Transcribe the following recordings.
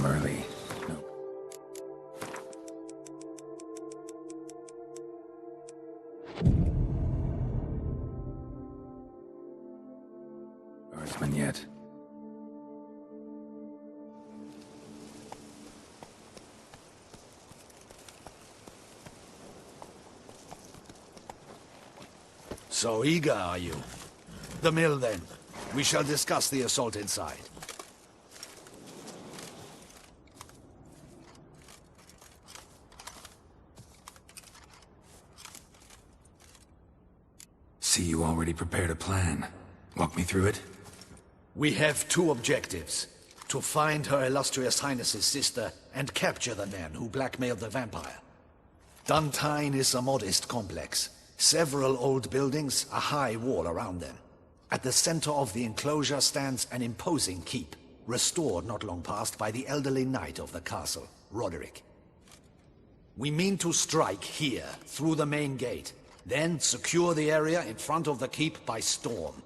them early. No. Guardsman yet. So eager, are you? The mill, then. We shall discuss the assault inside. See, you already prepared a plan. Walk me through it? We have two objectives. To find Her Illustrious Highness's sister and capture the man who blackmailed the vampire. Duntine is a modest complex. Several old buildings, a high wall around them. At the center of the enclosure stands an imposing keep, restored not long past by the elderly knight of the castle, Roderick. We mean to strike here, through the main gate, then secure the area in front of the keep by storm.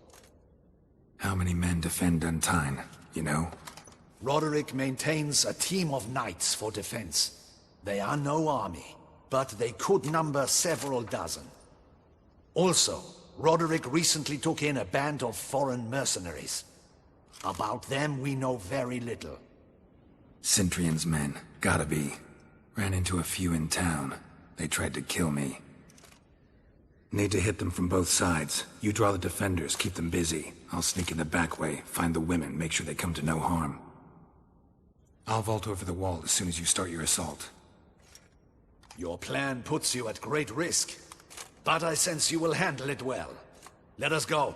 How many men defend Duntine, you know? Roderick maintains a team of knights for defense. They are no army, but they could number several dozen. Also, Roderick recently took in a band of foreign mercenaries. About them we know very little. Cintrian's men, gotta be. Ran into a few in town. They tried to kill me. Need to hit them from both sides. You draw the defenders, keep them busy. I'll sneak in the back way, find the women, make sure they come to no harm. I'll vault over the wall as soon as you start your assault. Your plan puts you at great risk. But I sense you will handle it well. Let us go.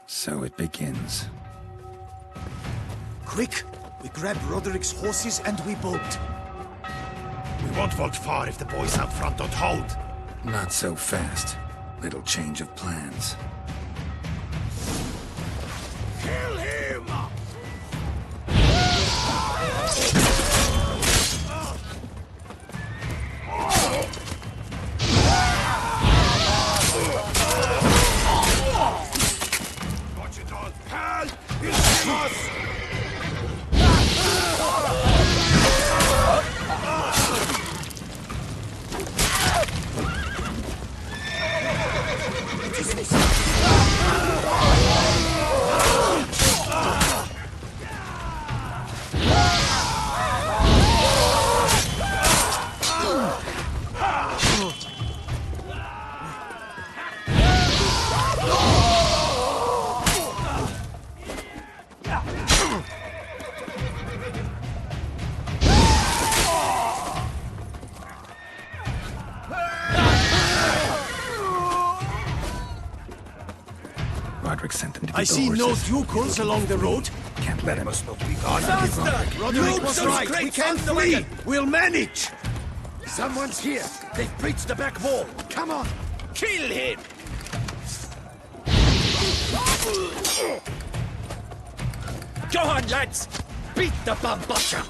So it begins. Quick! We grab Roderick's horses and we bolt. We won't vault far if the boys out front don't hold. Not so fast. Little change of plans. Kill him! Watch it all! Help! He'll kill us! Roderick sent them to get I see the no horses. Ducals along the road. Can't let him. Must not be gone. Roderick was right. We can't flee. We'll manage. Someone's here. They've breached the back wall. Come on. Kill him! Go on, lads. Beat the bum butcher.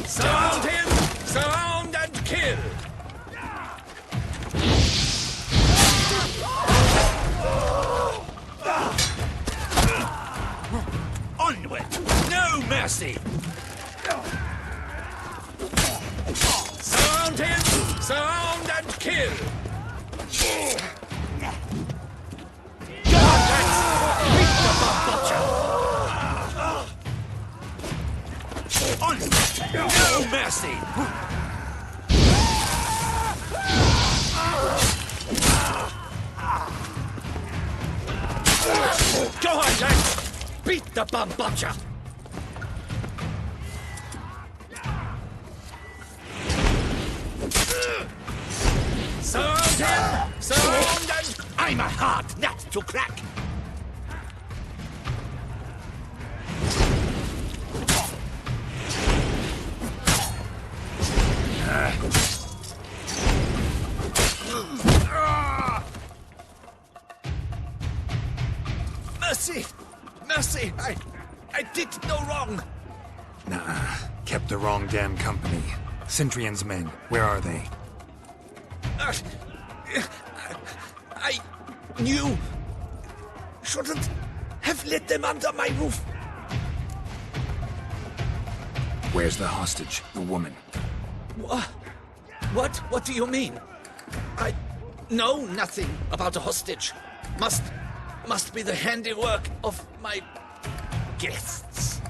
Surround him! Surround and kill! Onward! No mercy! Surround him! Surround and kill! Go on, lads. Beat the bum butcher. Onward! No mercy! Go on, lads. Beat the bum butcher. Surround him! Surround and... I'm a hard nut to crack! Mercy! Mercy! I did no wrong! Nah, kept the wrong damn company. Centrion's men, where are they? I knew... shouldn't have let them under my roof. Where's the hostage, the woman? What do you mean? I know nothing about a hostage. Must be the handiwork of my guests.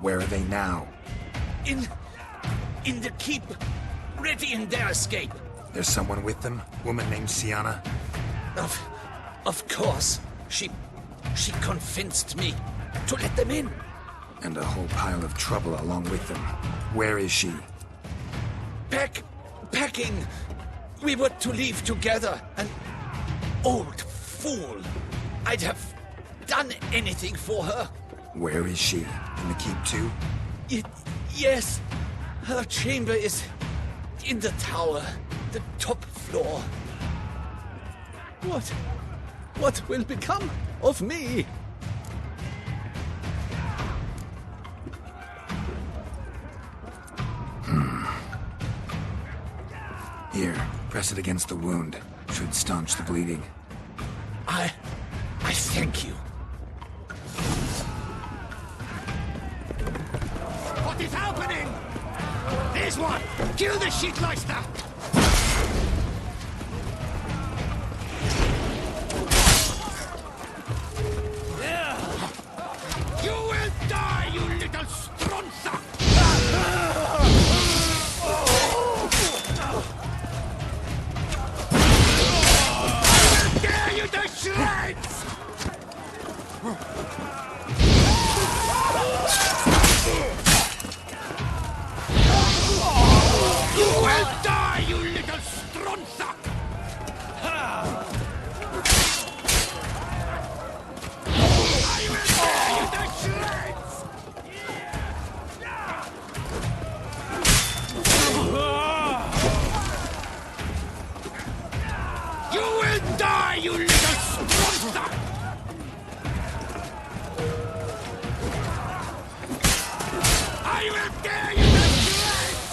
Where are they now? In the keep, ready in their escape. There's someone with them? Woman named Sienna? Of course. She convinced me to let them in. And a whole pile of trouble along with them. Where is she? Packing. We were to leave together. An old fool. I'd have done anything for her. Where is she? In the keep too? Yes. Her chamber is in the tower, the top floor. What will become of me? Here, press it against the wound. Should staunch the bleeding. I thank you. What is happening? This one! Kill the shitleister! You will die, you little stronza! I will tear you to shreds! You will die, you little stronza! I will tear you to shreds! You will die, you little stronza! I will tear you to shreds!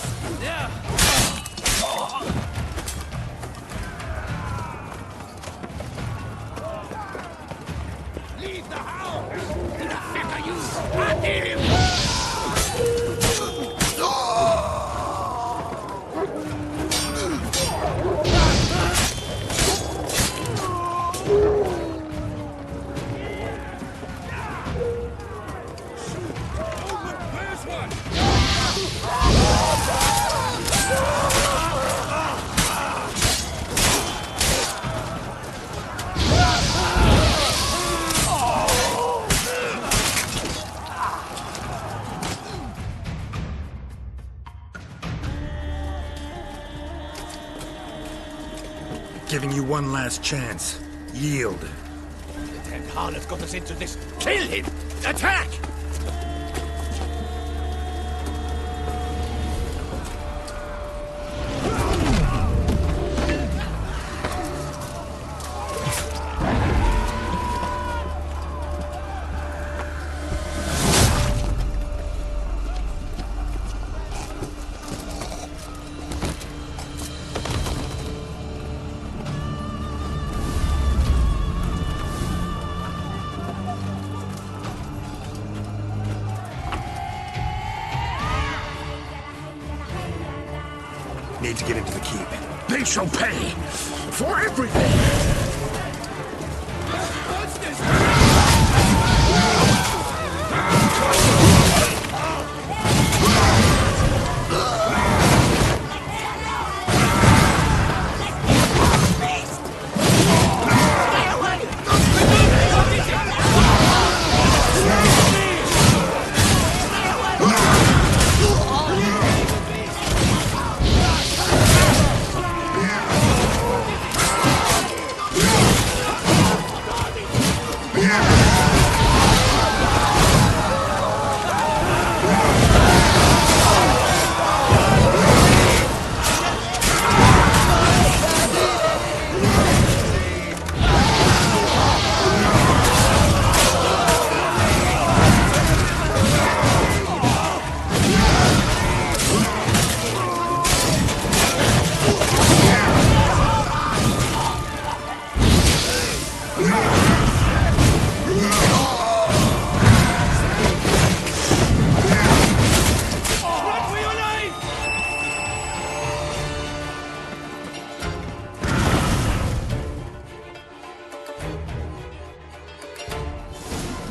Leave the house! Who the heck are you? At him! Where's one? Giving you one last chance. Yield. The damn harlot got us into this. Kill him! Attack! Need to get into the keep. They shall pay for everything! What's this?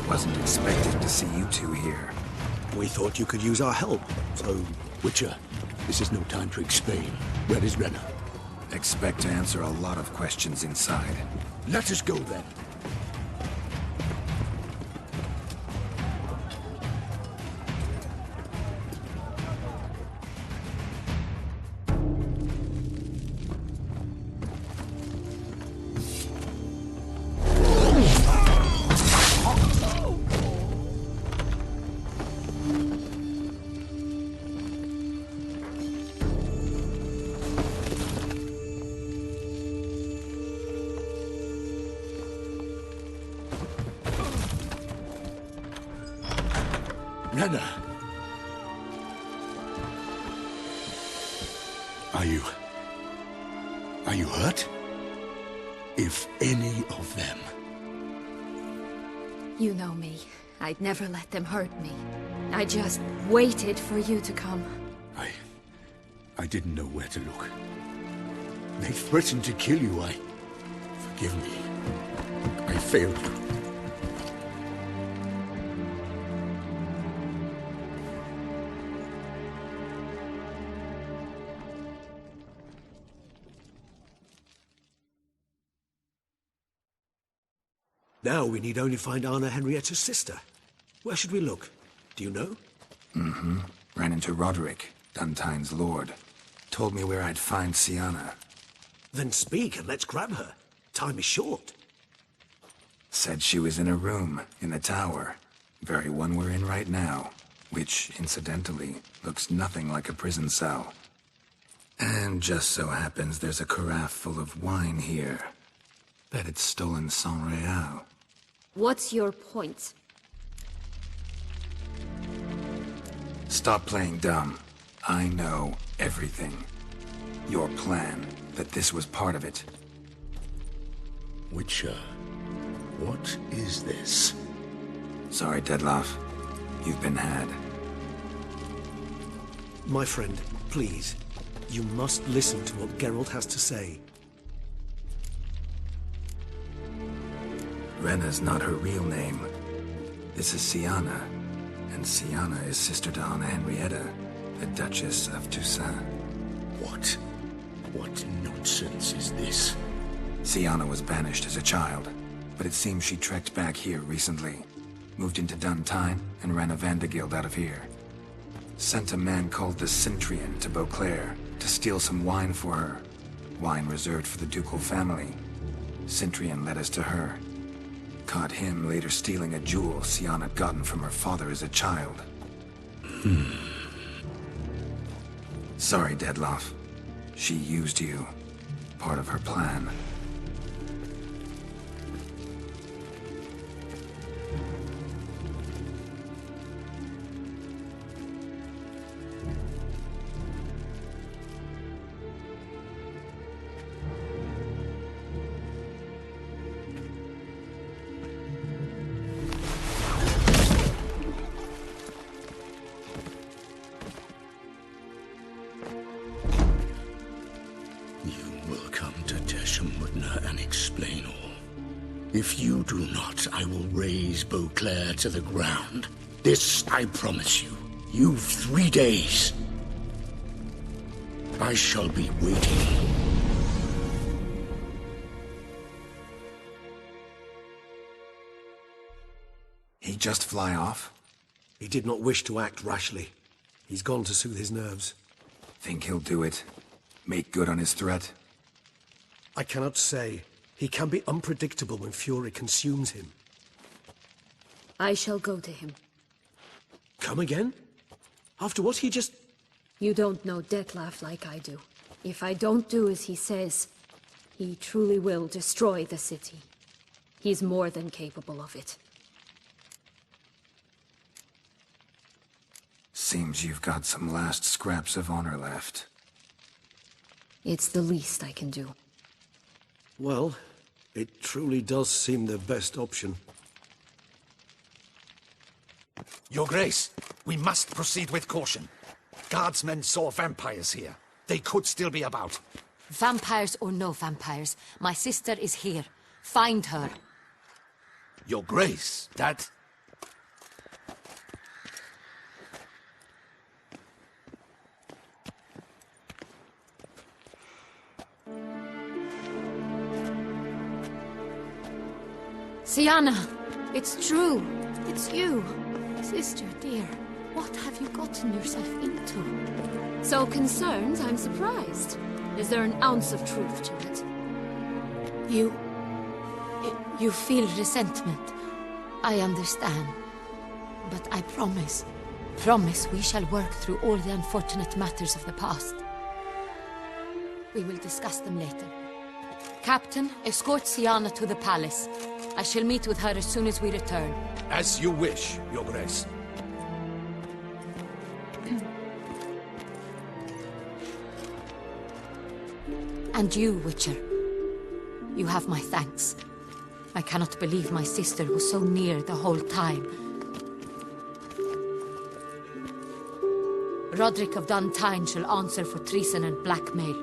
Wasn't expecting to see you two here. We thought you could use our help, so... Witcher, this is no time to explain. Where is Renna? Expect to answer a lot of questions inside. Let us go then. Renna! Are you hurt? If any of them... You know me. I'd never let them hurt me. I just waited for you to come. I didn't know where to look. They threatened to kill you. Forgive me. I failed you. Now we need only find Anna Henrietta's sister. Where should we look? Do you know? Mm-hmm. Ran into Roderick, Duntine's lord. Told me where I'd find Sienna. Then speak and let's grab her. Time is short. Said she was in a room in the tower. Very one we're in right now. Which, incidentally, looks nothing like a prison cell. And just so happens there's a carafe full of wine here. Bet it's stolen San Real. What's your point? Stop playing dumb. I know everything. Your plan, that this was part of it. Witcher, what is this? Sorry, Deadloff. You've been had. My friend, please. You must listen to what Geralt has to say. Renna's not her real name. This is Sienna. And Sienna is sister to Anna Henrietta, the Duchess of Toussaint. What? What nonsense is this? Sienna was banished as a child, but it seems she trekked back here recently. Moved into Duntine and ran a Vandergild out of here. Sent a man called the Centrian to Beauclair to steal some wine for her. Wine reserved for the ducal family. Centrian led us to her. Caught him later stealing a jewel Sienna had gotten from her father as a child. Sorry, Deadloff. She used you. Part of her plan. If you do not, I will raise Beauclair to the ground. This I promise you. You've 3 days. I shall be waiting. He just fly off? He did not wish to act rashly. He's gone to soothe his nerves. Think he'll do it? Make good on his threat? I cannot say. He can be unpredictable when fury consumes him. I shall go to him. Come again? After what he just... You don't know Detlef like I do. If I don't do as he says, he truly will destroy the city. He's more than capable of it. Seems you've got some last scraps of honor left. It's the least I can do. Well, it truly does seem the best option. Your Grace, we must proceed with caution. Guardsmen saw vampires here. They could still be about. Vampires or no vampires, my sister is here. Find her. Your Grace, that... Sienna! It's true! It's you! Sister, dear, what have you gotten yourself into? So concerned, I'm surprised. Is there an ounce of truth to it? You feel resentment. I understand. But I promise we shall work through all the unfortunate matters of the past. We will discuss them later. Captain, escort Sienna to the palace. I shall meet with her as soon as we return. As you wish, Your Grace. And you, Witcher. You have my thanks. I cannot believe my sister was so near the whole time. Roderick of Duntine shall answer for treason and blackmail.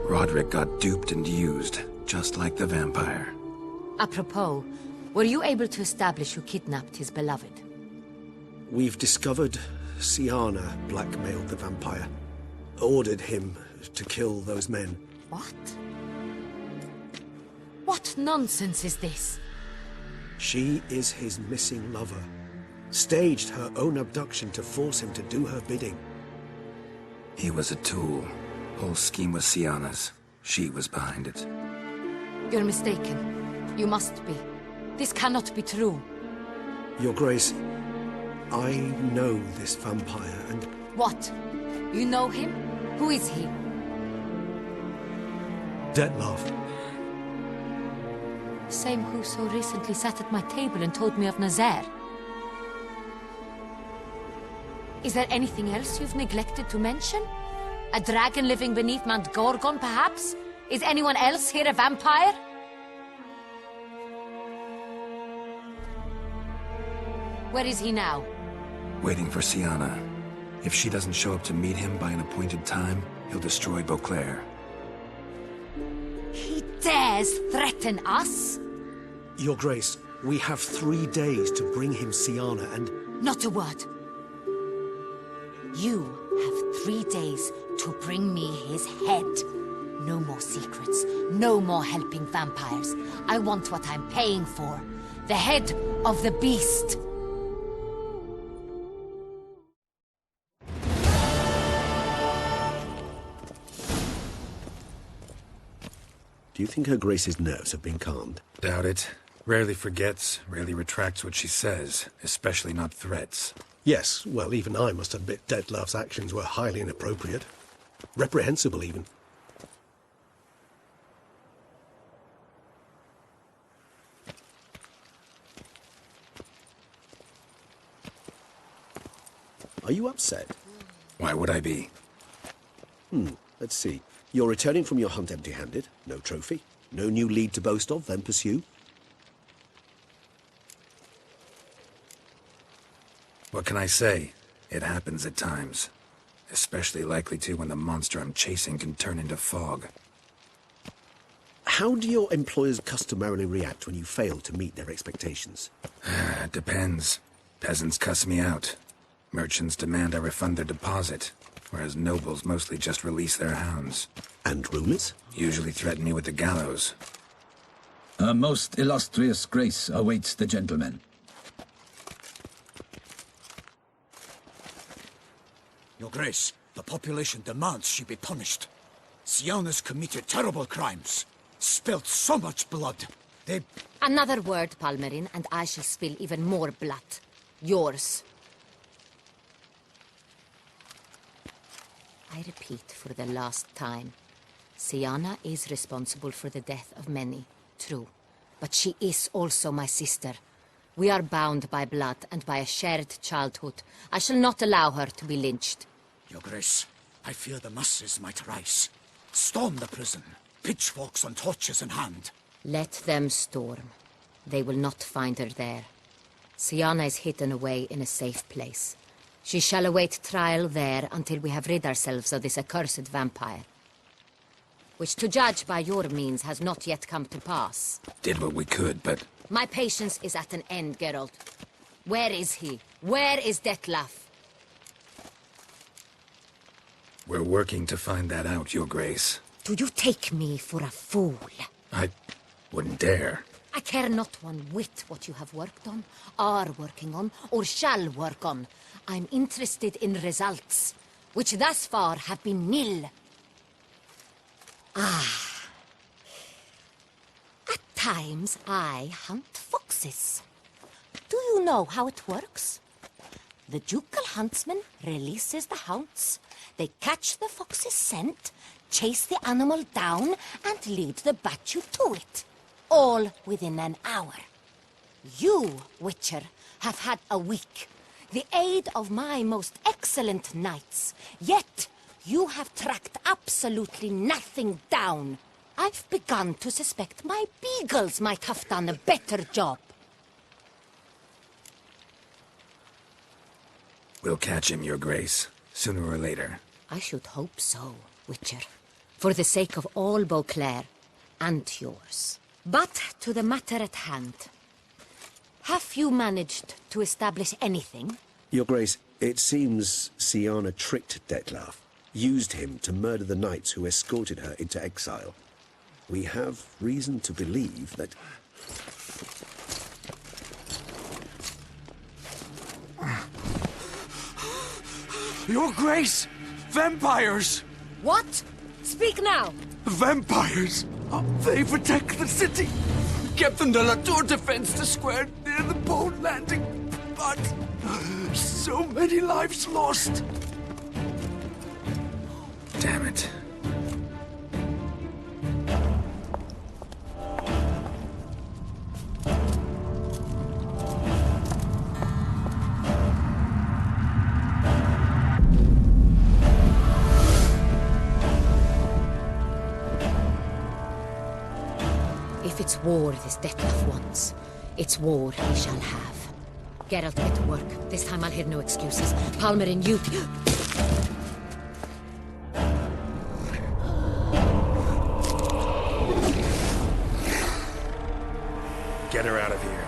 Roderick got duped and used, just like the vampire. Apropos, were you able to establish who kidnapped his beloved? We've discovered Sienna blackmailed the vampire. Ordered him to kill those men. What? What nonsense is this? She is his missing lover. Staged her own abduction to force him to do her bidding. He was a tool. Whole scheme was Sienna's. She was behind it. You're mistaken. You must be. This cannot be true. Your Grace, I know this vampire and... What? You know him? Who is he? Detlef. Same who so recently sat at my table and told me of Nazaire. Is there anything else you've neglected to mention? A dragon living beneath Mount Gorgon, perhaps? Is anyone else here a vampire? Where is he now? Waiting for Sienna. If she doesn't show up to meet him by an appointed time, he'll destroy Beauclair. He dares threaten us? Your Grace, we have 3 days to bring him Sienna and... Not a word. You have 3 days to bring me his head. No more secrets. No more helping vampires. I want what I'm paying for. The head of the beast. Do you think Her Grace's nerves have been calmed? Doubt it. Rarely forgets, rarely retracts what she says, especially not threats. Yes, well, even I must admit Detlef's actions were highly inappropriate. Reprehensible, even. Are you upset? Why would I be? Let's see. You're returning from your hunt empty-handed. No trophy. No new lead to boast of, then pursue. What can I say? It happens at times. Especially likely to when the monster I'm chasing can turn into fog. How do your employers customarily react when you fail to meet their expectations? It depends. Peasants cuss me out. Merchants demand I refund their deposit, whereas nobles mostly just release their hounds. And rulers? Usually threaten me with the gallows. A most illustrious grace awaits the gentleman. Your Grace, the population demands she be punished. Sienna's committed terrible crimes. spilt so much blood. They... Another word, Palmerin, and I shall spill even more blood. Yours. I repeat for the last time. Siana is responsible for the death of many, true. But she is also my sister. We are bound by blood and by a shared childhood. I shall not allow her to be lynched. Your Grace, I fear the masses might rise. Storm the prison, pitchforks and torches in hand. Let them storm. They will not find her there. Siana is hidden away in a safe place. She shall await trial there until we have rid ourselves of this accursed vampire. Which, to judge by your means, has not yet come to pass. Did what we could, but... My patience is at an end, Geralt. Where is he? Where is Detlef? We're working to find that out, Your Grace. Do you take me for a fool? I wouldn't dare. I care not one whit what you have worked on, are working on, or shall work on. I'm interested in results, which thus far have been nil. At times, I hunt foxes. Do you know how it works? The ducal huntsman releases the hounds. They catch the fox's scent, chase the animal down, and lead the Batu to it. All within an hour. You, Witcher, have had a week. The aid of my most excellent knights. Yet, you have tracked absolutely nothing down. I've begun to suspect my beagles might have done a better job. We'll catch him, Your Grace, sooner or later. I should hope so, Witcher. For the sake of all Beauclair, and yours. But to the matter at hand. Have you managed to establish anything? Your Grace, it seems Siana tricked Detlef, used him to murder the knights who escorted her into exile. We have reason to believe that... Your Grace! Vampires! What? Speak now! Vampires! They protect the city! Captain de la Tour defends the square near the boat landing, but... so many lives lost! Damn it. If it's war this Detlef wants, it's war he shall have. Geralt, get to work. This time I'll hear no excuses. Palmerin, you... Get her out of here.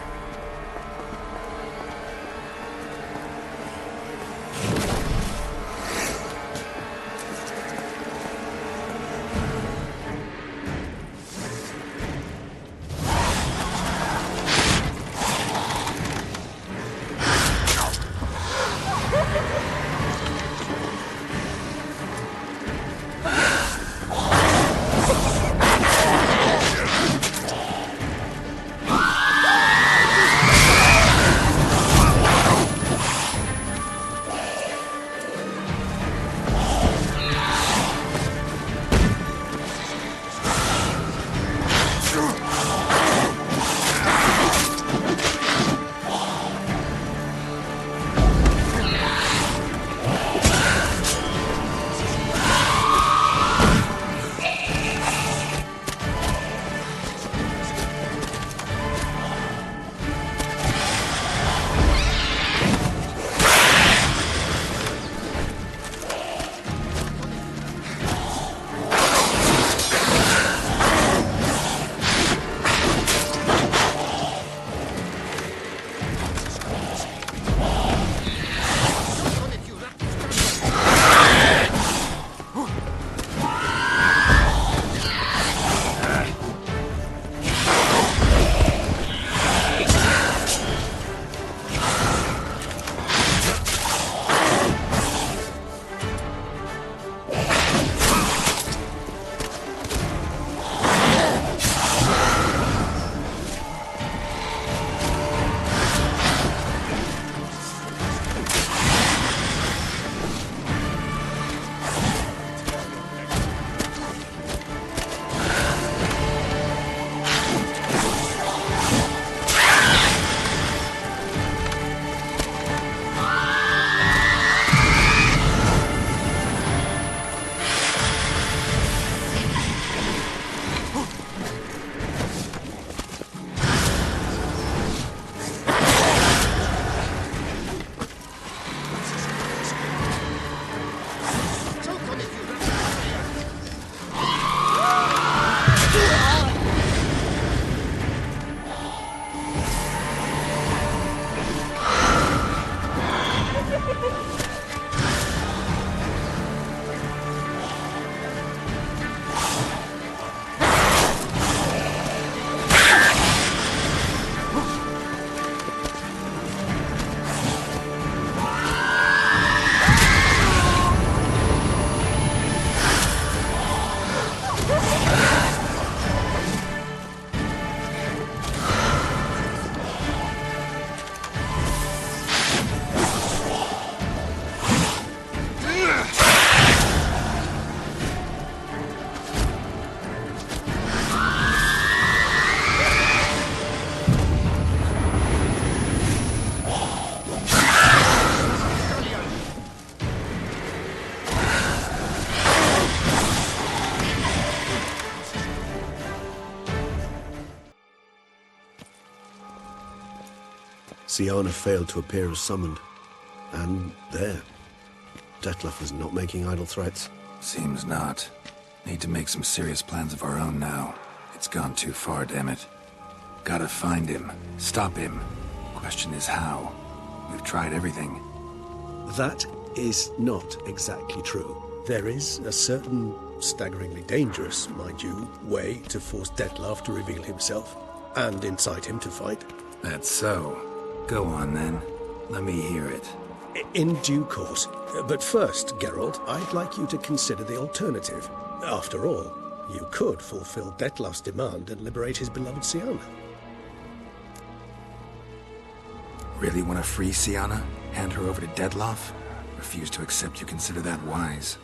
Siana failed to appear as summoned. And there. Detlef was not making idle threats. Seems not. Need to make some serious plans of our own now. It's gone too far, damn it. Gotta find him. Stop him. Question is how. We've tried everything. That is not exactly true. There is a certain, staggeringly dangerous, mind you, way to force Detlef to reveal himself, and incite him to fight. That's so. Go on, then. Let me hear it. In due course. But first, Geralt, I'd like you to consider the alternative. After all, you could fulfill Detlef's demand and liberate his beloved Siana. Really want to free Siana? Hand her over to Detlef? Refuse to accept you consider that wise.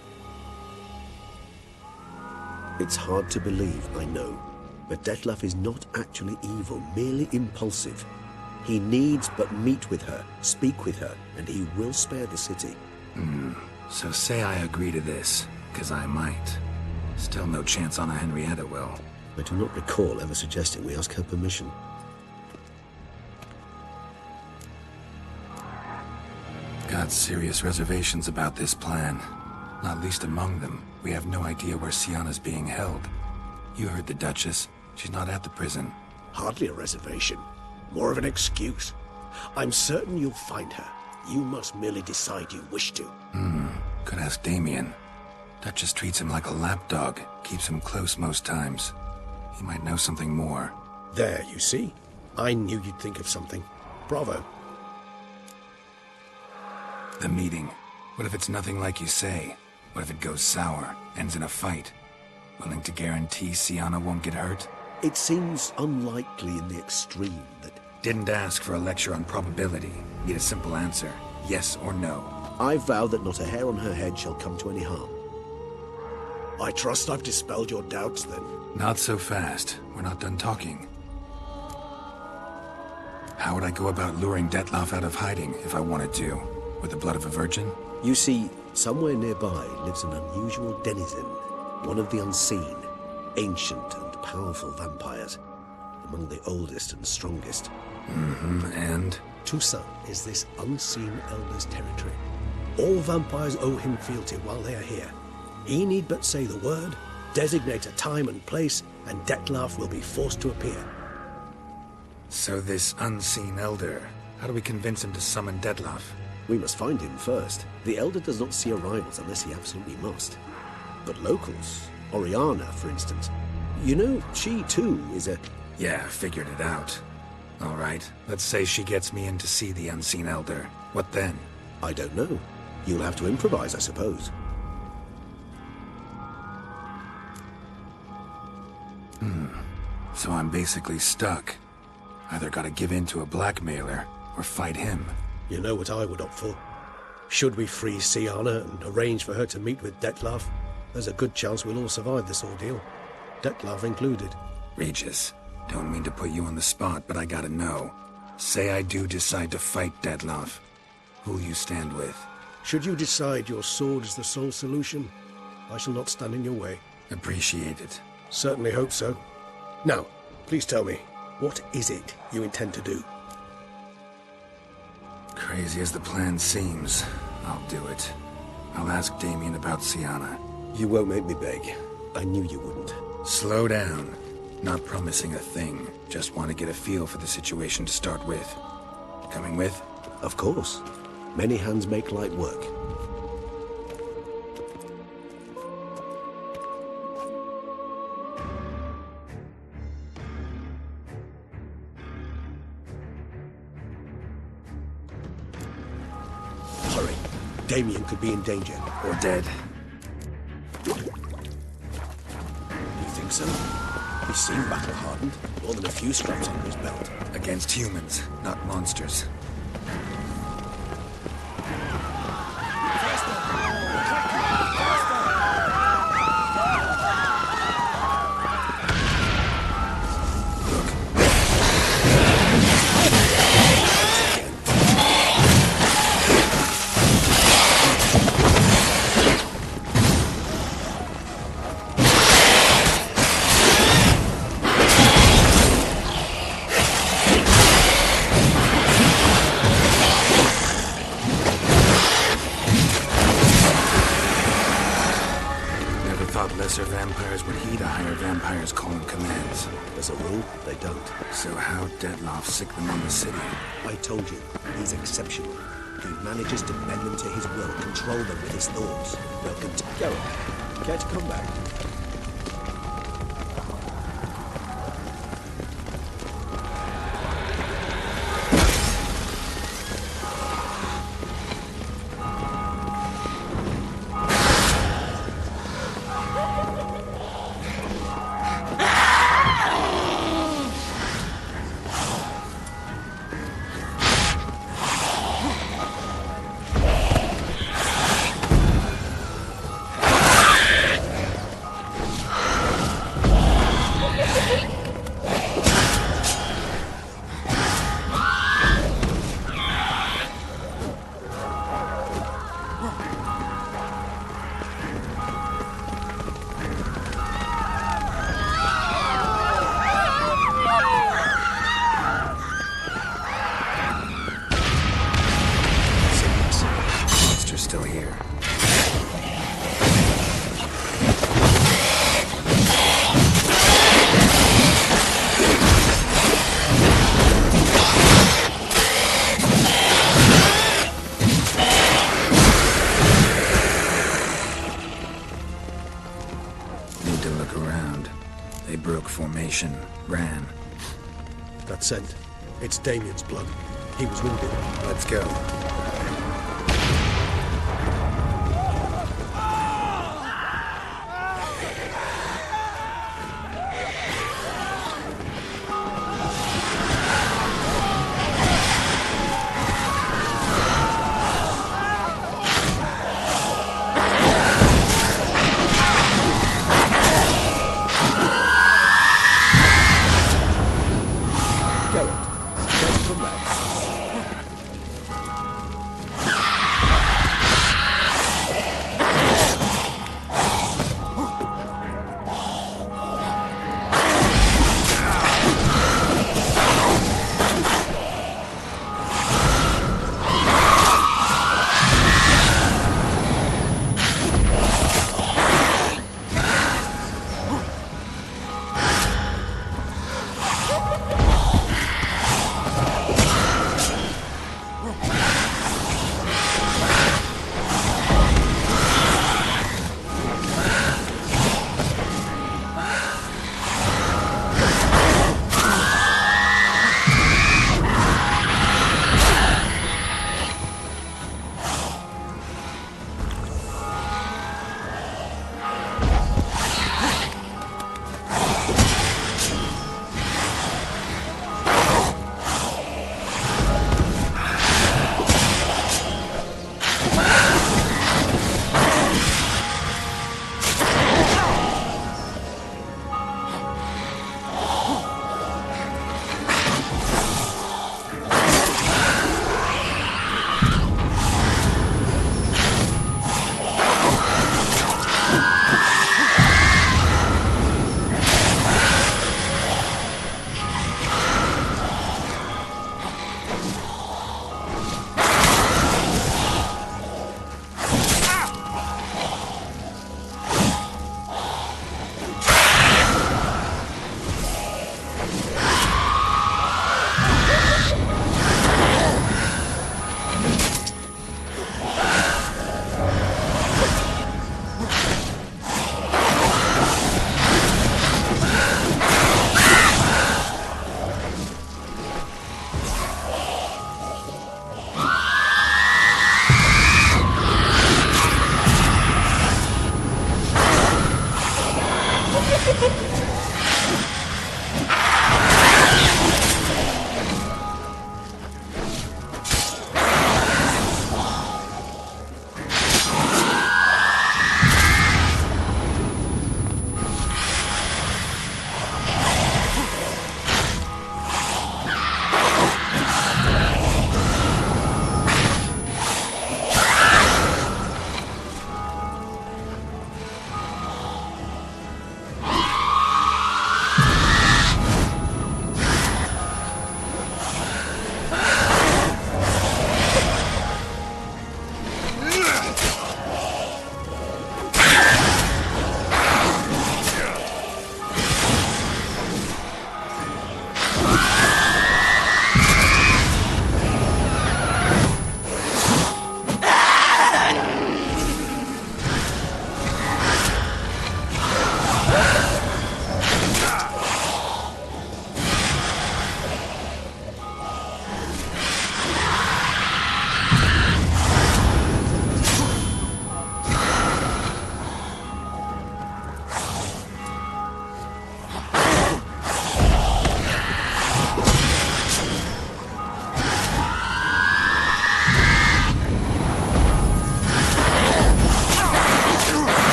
It's hard to believe, I know, but Detlef is not actually evil, merely impulsive. He needs but meet with her, speak with her, and he will spare the city. So say I agree to this, 'cause I might. Still no chance Anna Henrietta will. I do not recall ever suggesting we ask her permission. Got serious reservations about this plan. Not least among them, we have no idea where Siana's being held. You heard the Duchess. She's not at the prison. Hardly a reservation. More of an excuse. I'm certain you'll find her. You must merely decide you wish to. Could ask Damien. Duchess treats him like a lapdog. Keeps him close most times. He might know something more. There, you see? I knew you'd think of something. Bravo. The meeting. What if it's nothing like you say? What if it goes sour, ends in a fight? Willing to guarantee Siana won't get hurt? It seems unlikely in the extreme that... Didn't ask for a lecture on probability. Need a simple answer. Yes or no. I vow that not a hair on her head shall come to any harm. I trust I've dispelled your doubts, then. Not so fast. We're not done talking. How would I go about luring Detlef out of hiding if I wanted to? With the blood of a virgin? You see, somewhere nearby lives an unusual denizen, one of the unseen, ancient and powerful vampires, among the oldest and strongest. And? Toussaint is this unseen elder's territory. All vampires owe him fealty while they are here. He need but say the word, designate a time and place, and Detlef will be forced to appear. So this unseen elder, how do we convince him to summon Detlef? We must find him first. The Elder does not see arrivals unless he absolutely must. But locals, Oriana, for instance, you know, she too is a... Yeah, figured it out. All right, let's say she gets me in to see the unseen elder. What then? I don't know. You'll have to improvise, I suppose. So I'm basically stuck. Either gotta give in to a blackmailer, or fight him. You know what I would opt for. Should we free Siana and arrange for her to meet with Detlef, there's a good chance we'll all survive this ordeal. Detlef included. Regis, don't mean to put you on the spot, but I gotta know. Say I do decide to fight Detlef. Who'll you stand with? Should you decide your sword is the sole solution, I shall not stand in your way. Appreciate it. Certainly hope so. Now, please tell me, what is it you intend to do? Crazy as the plan seems, I'll do it. I'll ask Damien about Siana. You won't make me beg. I knew you wouldn't. Slow down. Not promising a thing. Just want to get a feel for the situation to start with. Coming with? Of course. Many hands make light work. Hurry. Damien could be in danger. Or dead. You think so? He seemed battle-hardened. More than a few scraps under his belt. Against humans, not monsters. following commands. As a rule, they don't. So how Detloff sick them on the city? I told you, he's exceptional. He manages to bend them to his will, control them with his thoughts. They'll continue. Garrett, care to come back? Still here. Need to look around. They broke formation, ran. That scent. It's Damien's blood. He was wounded. Let's go.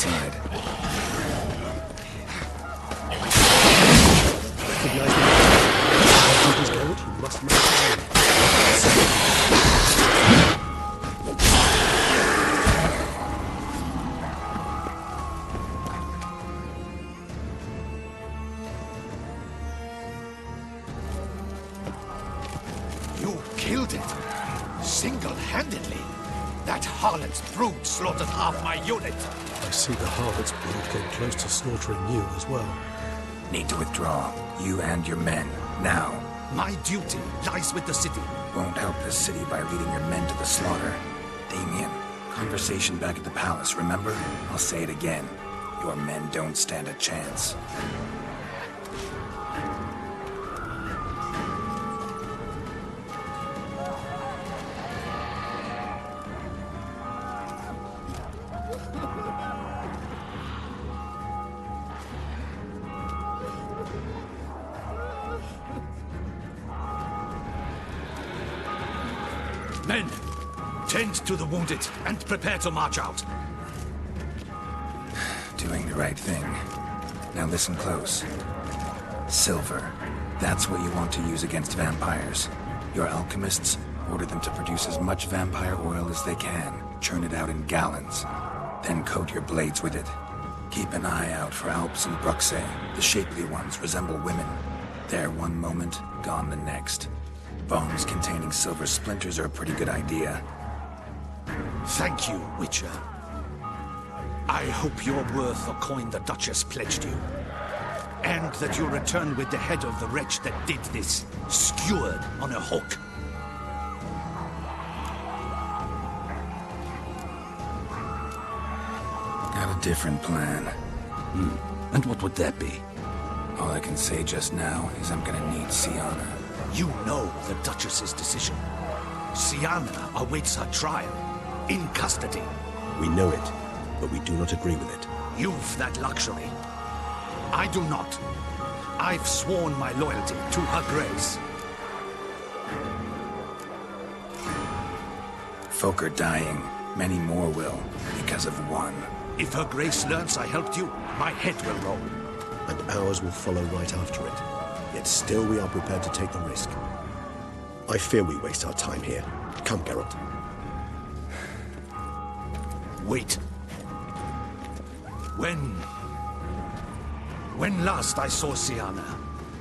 side. Recognize the duty's gold, you must maintain. You killed it. Single-handedly. That harlot's brood slaughtered half my unit. I see the harlot's brood came close to slaughtering you as well. Need to withdraw. You and your men. Now. My duty lies with the city. Won't help the city by leading your men to the slaughter. Damien, conversation back at the palace, remember? I'll say it again. Your men don't stand a chance. Men, tend to the wounded and prepare to march out. Doing the right thing. Now listen close. Silver. That's what you want to use against vampires. Your alchemists order them to produce as much vampire oil as they can. Churn it out in gallons. Then coat your blades with it. Keep an eye out for Alps and Bruxae. The shapely ones resemble women. There one moment, gone the next. Bombs containing silver splinters are a pretty good idea. Thank you, Witcher. I hope you're worth the coin the Duchess pledged you. And that you'll return with the head of the wretch that did this, skewered on a hook. Got a different plan. And what would that be? All I can say just now is I'm gonna need Sienna. You know the Duchess's decision. Sienna awaits her trial, in custody. We know it, but we do not agree with it. You've that luxury. I do not. I've sworn my loyalty to her grace. Folk are dying. Many more will, because of one. If her grace learns I helped you, my head will roll. And ours will follow right after it. Yet still we are prepared to take the risk. I fear we waste our time here. Come, Geralt. Wait. When last I saw Sienna,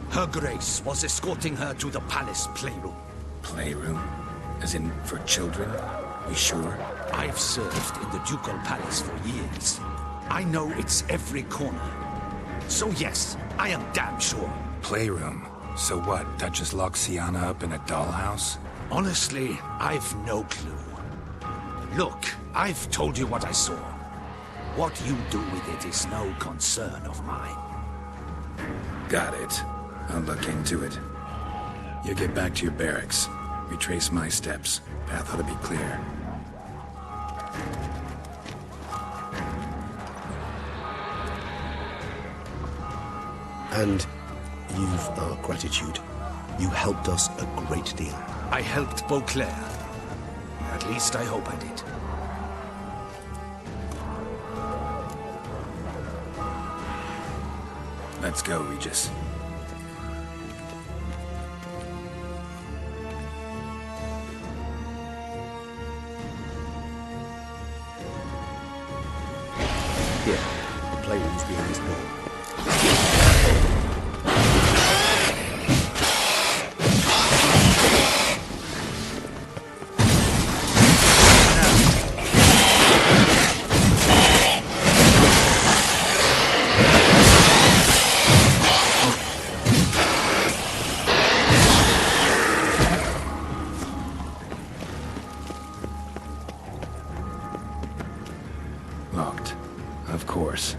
her grace was escorting her to the palace playroom. Playroom? As in, for children? We sure? I've served in the ducal palace for years. I know it's every corner. So yes, I am damn sure. Playroom? So what, Duchess locked Sienna up in a dollhouse? Honestly, I've no clue. Look, I've told you what I saw. What you do with it is no concern of mine. Got it. I'll look into it. You get back to your barracks. Retrace my steps. Path ought to be clear. And you've our gratitude. You helped us a great deal. I helped Beauclair. At least I hope I did. Let's go, Regis. Here, the playroom's behind this door. Locked. Of course.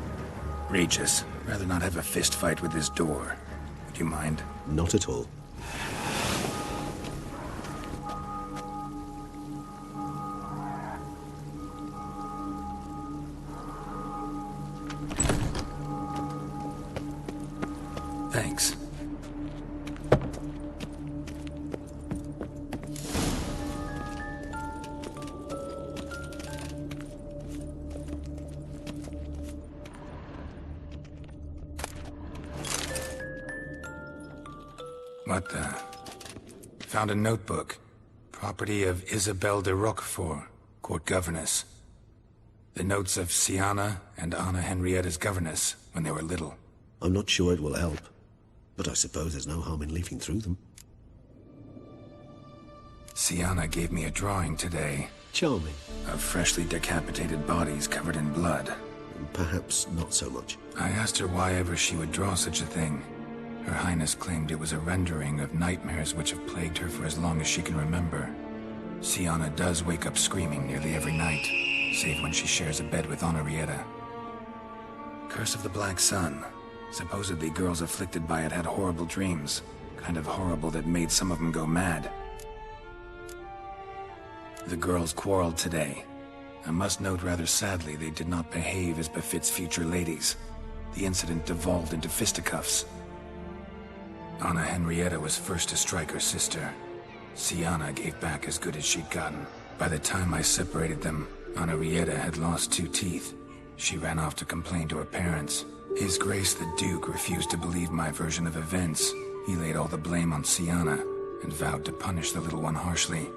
Regis, rather not have a fist fight with this door. Would you mind? Not at all. Thanks. What the? Found a notebook. Property of Isabelle de Roquefort, court governess. The notes of Siana and Anna Henrietta's governess when they were little. I'm not sure it will help, but I suppose there's no harm in leafing through them. Siana gave me a drawing today. Charming. Of freshly decapitated bodies covered in blood. Perhaps not so much. I asked her why ever she would draw such a thing. Her Highness claimed it was a rendering of nightmares which have plagued her for as long as she can remember. Siana does wake up screaming nearly every night, save when she shares a bed with Henrietta. Curse of the Black Sun. Supposedly girls afflicted by it had horrible dreams. Kind of horrible that made some of them go mad. The girls quarreled today. I must note rather sadly they did not behave as befits future ladies. The incident devolved into fisticuffs. Anna Henrietta was first to strike her sister. Siana gave back as good as she'd gotten. By the time I separated them, Henrietta had lost 2 teeth. She ran off to complain to her parents. His Grace the Duke refused to believe my version of events. He laid all the blame on Siana and vowed to punish the little one harshly.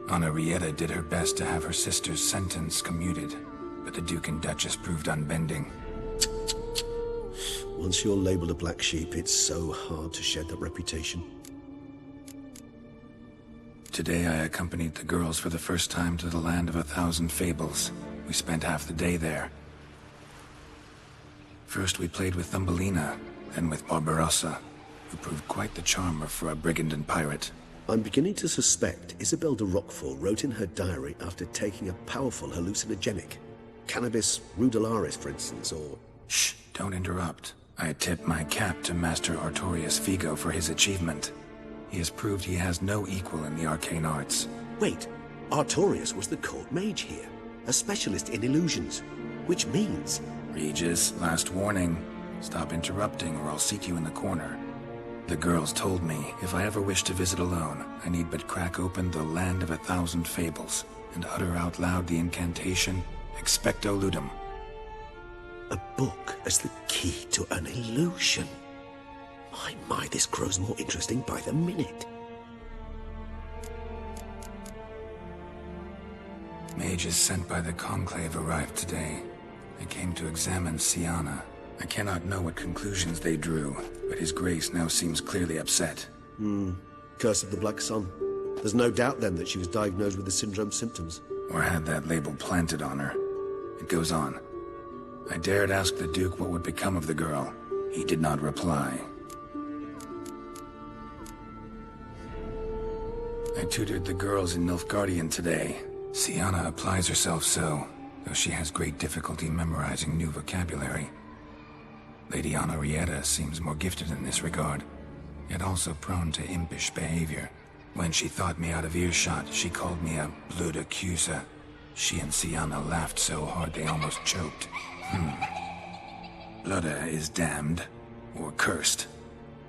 Henrietta did her best to have her sister's sentence commuted, but the Duke and Duchess proved unbending. Once you're labeled a black sheep, it's so hard to shed that reputation. Today I accompanied the girls for the first time to the land of 1,000 fables. We spent half the day there. First we played with Thumbelina, then with Barbarossa, who proved quite the charmer for a brigand and pirate. I'm beginning to suspect Isabelle de Roquefort wrote in her diary after taking a powerful hallucinogenic. Cannabis rudularis, for instance, or... Shh, don't interrupt. I tip my cap to Master Artorius Figo for his achievement. He has proved he has no equal in the arcane arts. Wait, Artorius was the court mage here, a specialist in illusions, which means... Regis, last warning. Stop interrupting or I'll seat you in the corner. The girls told me if I ever wish to visit alone, I need but crack open the land of 1,000 fables and utter out loud the incantation, Expecto Ludum. A book as the key to an illusion. My, this grows more interesting by the minute. Mages sent by the Conclave arrived today. They came to examine Siana. I cannot know what conclusions they drew, but His Grace now seems clearly upset. Curse of the Black Sun. There's no doubt then that she was diagnosed with the syndrome symptoms. Or had that label planted on her. It goes on. I dared ask the Duke what would become of the girl. He did not reply. I tutored the girls in Nilfgaardian today. Siana applies herself so, though she has great difficulty memorizing new vocabulary. Lady Henrietta seems more gifted in this regard, yet also prone to impish behavior. When she thought me out of earshot, she called me a blood accuser. She and Siana laughed so hard they almost choked. Blooda is damned, or cursed.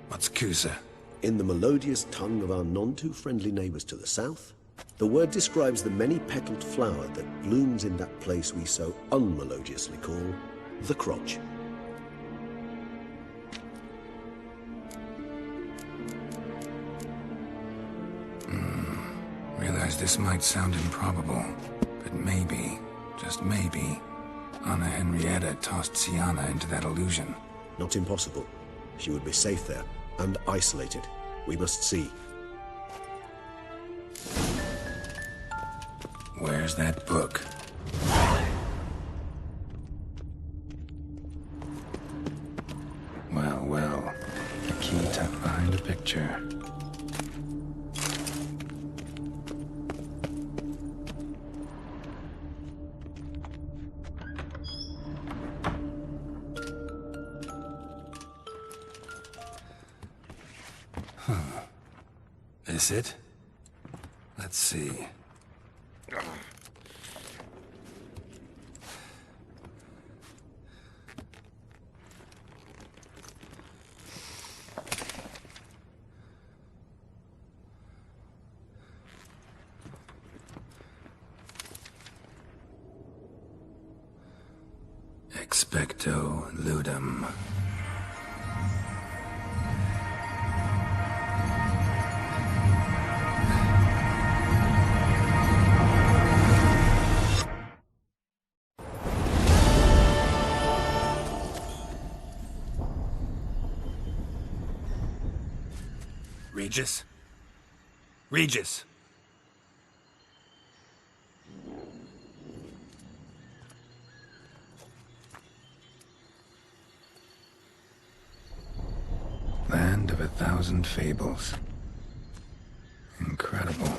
What's Cusa? In the melodious tongue of our none-too-friendly neighbors to the south, the word describes the many-petaled flower that blooms in that place we so unmelodiously call the crotch. Realize this might sound improbable, but maybe, just maybe, Anna Henrietta tossed Siana into that illusion. Not impossible. She would be safe there, and isolated. We must see. Where's that book? Well, a key tucked behind a picture. This it? Let's see. Expecto Ludum. Regis? Regis! Land of 1,000 fables. Incredible.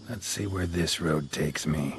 Let's see where this road takes me.